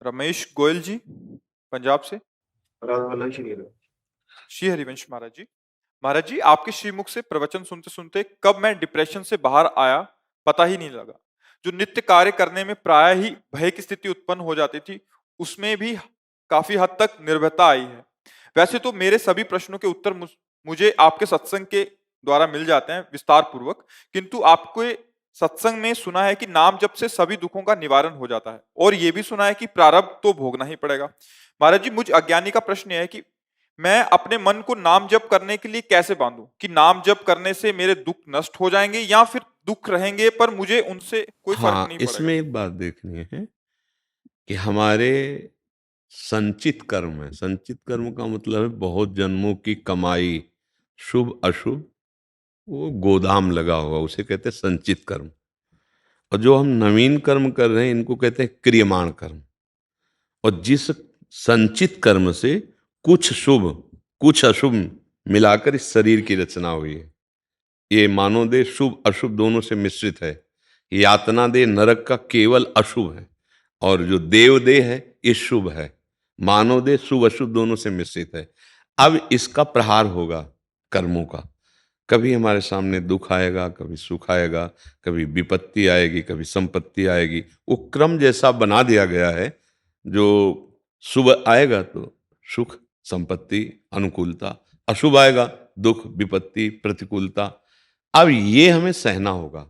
रमेश गोयल जी, पंजाब से। राजमहल श्री श्री हरिवंश महाराज जी। महाराज जी, आपके श्रीमुख से प्रवचन सुनते सुनते कब मैं डिप्रेशन से बाहर आया पता ही नहीं लगा। जो नित्य कार्य करने में प्राय ही भय की स्थिति उत्पन्न हो जाती थी, उसमें भी काफी हद तक निर्भयता आई है। वैसे तो मेरे सभी प्रश्नों के उत्तर मुझे आपके सत्संग के द्वारा मिल जाते हैं विस्तार पूर्वक, किंतु आपके सत्संग में सुना है कि नाम जप से सभी दुखों का निवारण हो जाता है, और यह भी सुना है कि प्रारब्ध तो भोगना ही पड़ेगा। महाराज जी, मुझ अज्ञानी का प्रश्न यह है कि मैं अपने मन को नाम जप करने के लिए कैसे बांधूं कि नाम जप करने से मेरे दुख नष्ट हो जाएंगे, या फिर दुख रहेंगे पर मुझे उनसे कोई फर्क हाँ, नहीं इसमें पड़ेगा। एक बात देखनी है कि हमारे संचित कर्म है। संचित कर्म का मतलब है बहुत जन्मों की कमाई, शुभ अशुभ, वो गोदाम लगा हुआ, उसे कहते हैं संचित कर्म। और जो हम नवीन कर्म कर रहे हैं इनको कहते हैं क्रियमाण कर्म। और जिस संचित कर्म से कुछ शुभ कुछ अशुभ मिलाकर इस शरीर की रचना हुई है। ये मानव देह शुभ अशुभ दोनों से मिश्रित है। यातना देह नरक का केवल अशुभ है, और जो देव देह है ये शुभ है। मानव देह शुभ अशुभ दोनों से मिश्रित है। अब इसका प्रहार होगा कर्मों का। कभी हमारे सामने दुख आएगा, कभी सुख आएगा, कभी विपत्ति आएगी, कभी संपत्ति आएगी। वो क्रम जैसा बना दिया गया है। जो शुभ आएगा तो सुख, संपत्ति, अनुकूलता, अशुभ आएगा दुख, विपत्ति, प्रतिकूलता। अब ये हमें सहना होगा,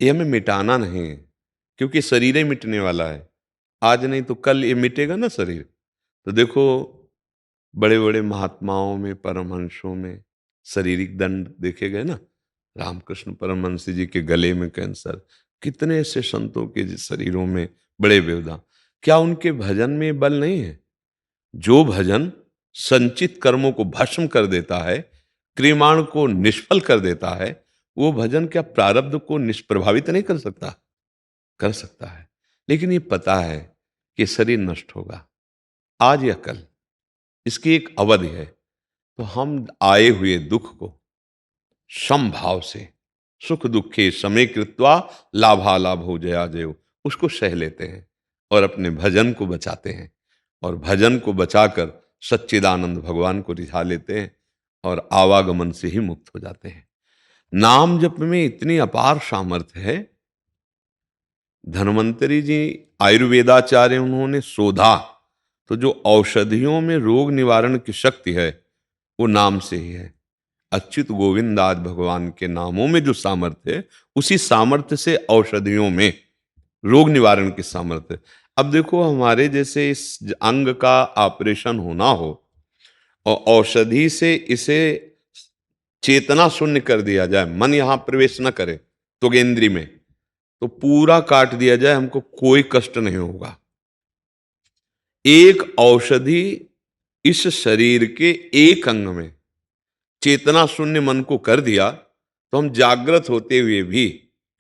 ये हमें मिटाना नहीं है, क्योंकि शरीर ही मिटने वाला है। आज नहीं तो कल ये मिटेगा ना शरीर। तो देखो, बड़े बड़े महात्माओं में, परमहंसों में शारीरिक दंड देखे गए ना। रामकृष्ण परमहंस जी के गले में कैंसर, कितने ऐसे संतों के शरीरों में बड़े व्यवधान। क्या उनके भजन में बल नहीं है? जो भजन संचित कर्मों को भस्म कर देता है, क्रियमाण को निष्फल कर देता है, वो भजन क्या प्रारब्ध को निष्प्रभावित नहीं कर सकता? कर सकता है। लेकिन ये पता है कि शरीर नष्ट होगा आज या कल, इसकी एक अवधि है। तो हम आए हुए दुख को समभाव से, सुख दुखे समय कृत्वा लाभालाभ हो जया जयो, उसको सह लेते हैं और अपने भजन को बचाते हैं। और भजन को बचाकर सच्चिदानंद भगवान को रिझा लेते हैं और आवागमन से ही मुक्त हो जाते हैं। नाम जप में इतनी अपार सामर्थ्य है। धन्वंतरी जी आयुर्वेदाचार्य, उन्होंने शोधा तो जो औषधियों में रोग निवारण की शक्ति है वो नाम से ही है। अच्युत गोविंद आदि भगवान के नामों में जो सामर्थ्य है, उसी सामर्थ्य से औषधियों में रोग निवारण की सामर्थ्य है। अब देखो, हमारे जैसे इस अंग का ऑपरेशन होना हो और औषधि से इसे चेतना शून्य कर दिया जाए, मन यहां प्रवेश न करे त्वगेंद्री में, तो पूरा काट दिया जाए, हमको कोई कष्ट नहीं होगा। एक औषधि इस शरीर के एक अंग में चेतना शून्य मन को कर दिया, तो हम जागृत होते हुए भी,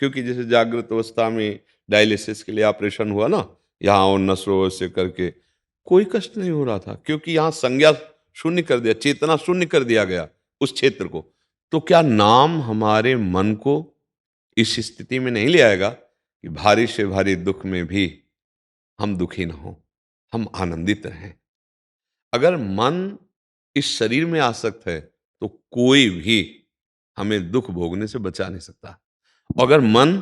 क्योंकि जैसे जागृत अवस्था में डायलिसिस के लिए ऑपरेशन हुआ ना, यहाँ और नसों से करके कोई कष्ट नहीं हो रहा था, क्योंकि यहाँ संज्ञा शून्य कर दिया, चेतना शून्य कर दिया गया उस क्षेत्र को। तो क्या नाम हमारे मन को इस स्थिति में नहीं ले आएगा कि भारी से भारी दुख में भी हम दुखी ना हो, हम आनंदित रहें? अगर मन इस शरीर में आसक्त है तो कोई भी हमें दुख भोगने से बचा नहीं सकता। अगर मन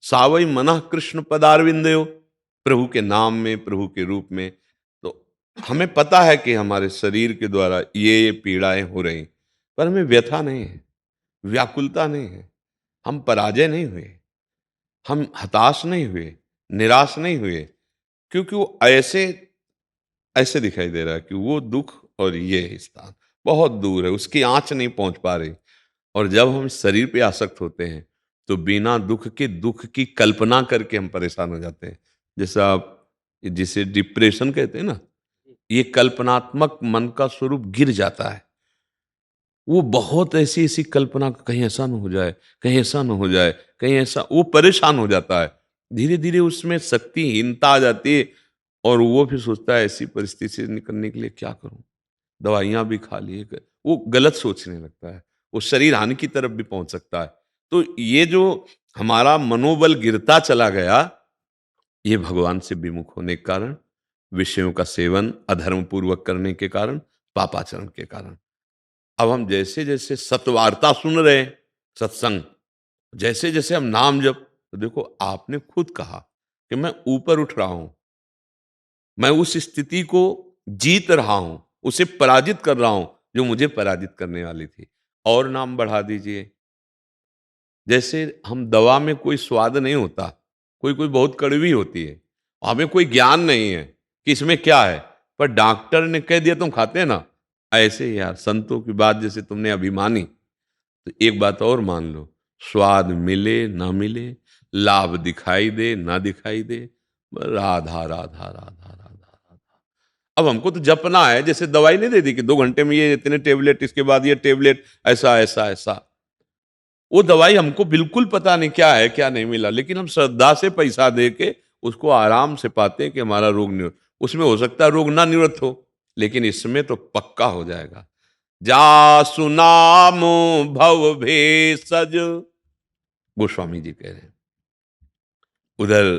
सावई मना कृष्ण पदारविंदयो, प्रभु के नाम में, प्रभु के रूप में, तो हमें पता है कि हमारे शरीर के द्वारा ये पीड़ाएं हो रही, पर हमें व्यथा नहीं है, व्याकुलता नहीं है, हम पराजय नहीं हुए, हम हताश नहीं हुए, निराश नहीं हुए। क्योंकि वो ऐसे ऐसे दिखाई दे रहा है कि वो दुख और ये स्थान बहुत दूर है, उसकी आंच नहीं पहुंच पा रही। और जब हम शरीर पे आसक्त होते हैं तो बिना दुख के दुख की कल्पना करके हम परेशान हो जाते हैं। जैसा आप जिसे डिप्रेशन कहते हैं ना, ये कल्पनात्मक मन का स्वरूप गिर जाता है। वो बहुत ऐसी ऐसी कल्पना, कहीं ऐसा न हो जाए, कहीं ऐसा न हो जाए, कहीं ऐसा, वो परेशान हो जाता है। धीरे धीरे उसमें शक्तिहीनता आ जाती है, और वो फिर सोचता है ऐसी परिस्थिति से निकलने के लिए क्या करूं, दवाइयां भी खा लिए, वो गलत सोचने लगता है, वो शरीर हानि की तरफ भी पहुंच सकता है। तो ये जो हमारा मनोबल गिरता चला गया, ये भगवान से विमुख होने के कारण, विषयों का सेवन अधर्म पूर्वक करने के कारण, पापाचरण के कारण। अब हम जैसे जैसे सत्वार्ता सुन रहे हैं, सत्संग, जैसे जैसे हम नाम जप, तो देखो आपने खुद कहा कि मैं ऊपर उठ रहा हूं, मैं उस स्थिति को जीत रहा हूं, उसे पराजित कर रहा हूं जो मुझे पराजित करने वाली थी। और नाम बढ़ा दीजिए। जैसे हम दवा में कोई स्वाद नहीं होता, कोई कोई बहुत कड़वी होती है, हमें कोई ज्ञान नहीं है कि इसमें क्या है, पर डॉक्टर ने कह दिया तुम खाते हैं ना। ऐसे ही यार संतों की बात जैसे तुमने अभी मानी, तो एक बात और मान लो, स्वाद मिले ना मिले, लाभ दिखाई दे ना दिखाई दे, राधा राधा राधा राधा राधा। अब हमको तो जपना है, जैसे दवाई नहीं दे दी कि 2 घंटे में ये इतने टेबलेट, इसके बाद ये टेबलेट, ऐसा ऐसा ऐसा। वो दवाई हमको बिल्कुल पता नहीं क्या है क्या नहीं मिला, लेकिन हम श्रद्धा से पैसा दे के उसको आराम से पाते हैं कि हमारा रोग निवृत्त। उसमें हो सकता है रोग ना निवृत्त हो, लेकिन इसमें तो पक्का हो जाएगा। जा सुनाम भव भेषज, गोस्वामी जी कह रहे हैं। उधर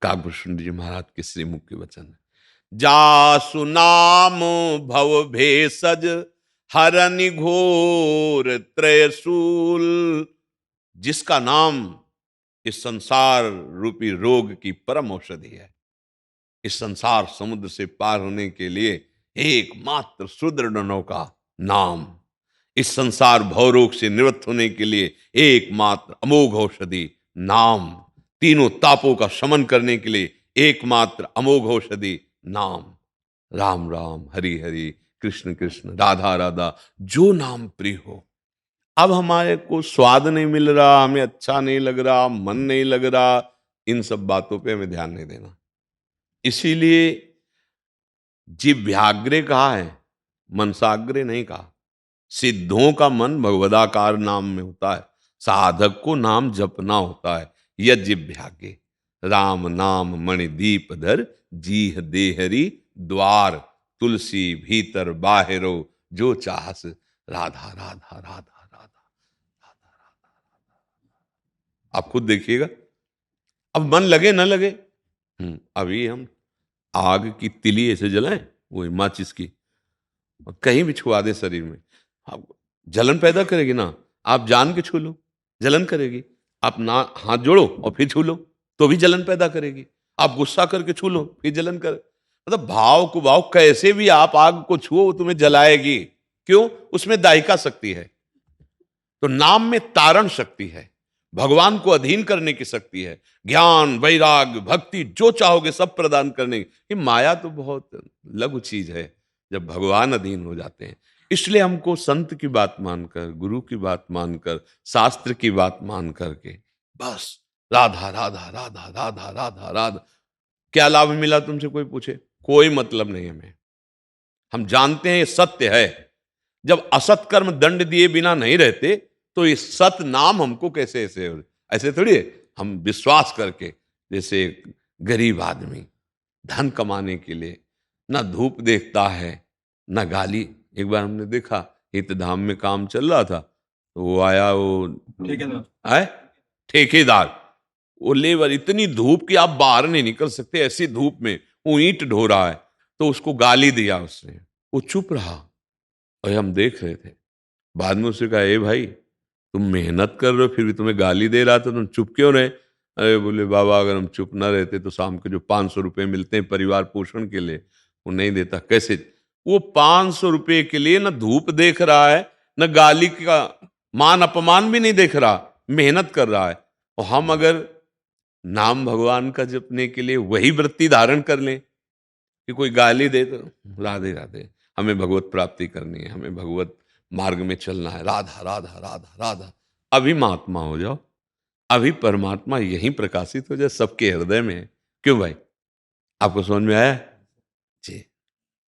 काकभूषण जी महाराज के श्रीमुख के वचन है, जा सुनाम भव भेषज, हरनि घोर त्रयशूल। जिसका नाम इस संसार रूपी रोग की परम औषधि है। इस संसार समुद्र से पार होने के लिए एकमात्र सुदृढ़ नौका नाम। इस संसार भवरोग से निवृत्त होने के लिए एकमात्र अमोघ औषधि नाम। तीनों तापों का शमन करने के लिए एकमात्र अमोघ औषधि नाम। राम राम हरि हरि, कृष्ण कृष्ण राधा राधा, जो नाम प्रिय हो। अब हमारे को स्वाद नहीं मिल रहा, हमें अच्छा नहीं लग रहा, मन नहीं लग रहा, इन सब बातों पे हमें ध्यान नहीं देना। इसीलिए जिव्याग्रे कहा है, मनसाग्रे नहीं कहा। सिद्धों का मन भगवदाकार नाम में होता है, साधक को नाम जपना होता है। यज्ञाग्रे राम नाम मणिदीप धर, जीह देहरी द्वार, तुलसी भीतर बाहिरो, जो चाहस राधा राधा राधा राधा। आप खुद देखिएगा, अब मन लगे ना लगे। अभी हम आग की तिली ऐसे जलाएं, वो माचिस की, और कहीं भी छुआ दे शरीर में, आप जलन पैदा करेगी ना। आप जान के छू लो, जलन करेगी। आप ना हाथ जोड़ो और फिर छू लो, तो भी जलन पैदा करेगी। आप गुस्सा करके छू लो, फिर जलन कर, मतलब भाव कुभाव कैसे भी आप आग को छुओ वो तुम्हें जलाएगी। क्यों? उसमें दाहिका शक्ति है। तो नाम में तारण शक्ति है, भगवान को अधीन करने की शक्ति है, ज्ञान वैराग भक्ति जो चाहोगे सब प्रदान करने की। ये माया तो बहुत लघु चीज है जब भगवान अधीन हो जाते हैं। इसलिए हमको संत की बात मानकर, गुरु की बात मानकर, शास्त्र की बात मान करके बस राधा राधा राधा राधा राधा राधा। क्या लाभ मिला तुमसे कोई पूछे? कोई मतलब नहीं हमें। हम जानते हैं ये सत्य है। जब असत कर्म दंड दिए बिना नहीं रहते तो ये सत नाम हमको कैसे ऐसे ऐसे थोड़ी है। हम विश्वास करके, जैसे गरीब आदमी धन कमाने के लिए ना धूप देखता है ना गाली। एक बार हमने देखा हितधाम में काम चल रहा था, तो वो आया, वो है ठेकेदार, वो लेबर, इतनी धूप कि आप बाहर नहीं निकल सकते, ऐसी धूप में वो ईंट ढो रहा है, तो उसको गाली दिया उसने। वो चुप रहा और हम देख रहे थे। बाद में उससे कहा, ए भाई तुम मेहनत कर रहे हो फिर भी तुम्हें गाली दे रहा था, तुम चुप क्यों रहे? अरे बोले बाबा अगर हम चुप ना रहते तो शाम के जो 500 रुपये मिलते हैं परिवार पोषण के लिए वो नहीं देता। कैसे? वो 500 रुपये के लिए ना धूप देख रहा है, न गाली का मान अपमान भी नहीं देख रहा, मेहनत कर रहा है। और हम अगर नाम भगवान का जपने के लिए वही वृत्ति धारण कर लें कि कोई गाली दे तो राधे राधे, हमें भगवत प्राप्ति करनी है, हमें भगवत मार्ग में चलना है, राधा राधा राधा राधा, अभी महात्मा हो जाओ, अभी परमात्मा यहीं प्रकाशित हो जाए सबके हृदय में। क्यों भाई? आपको समझ में आया? जी।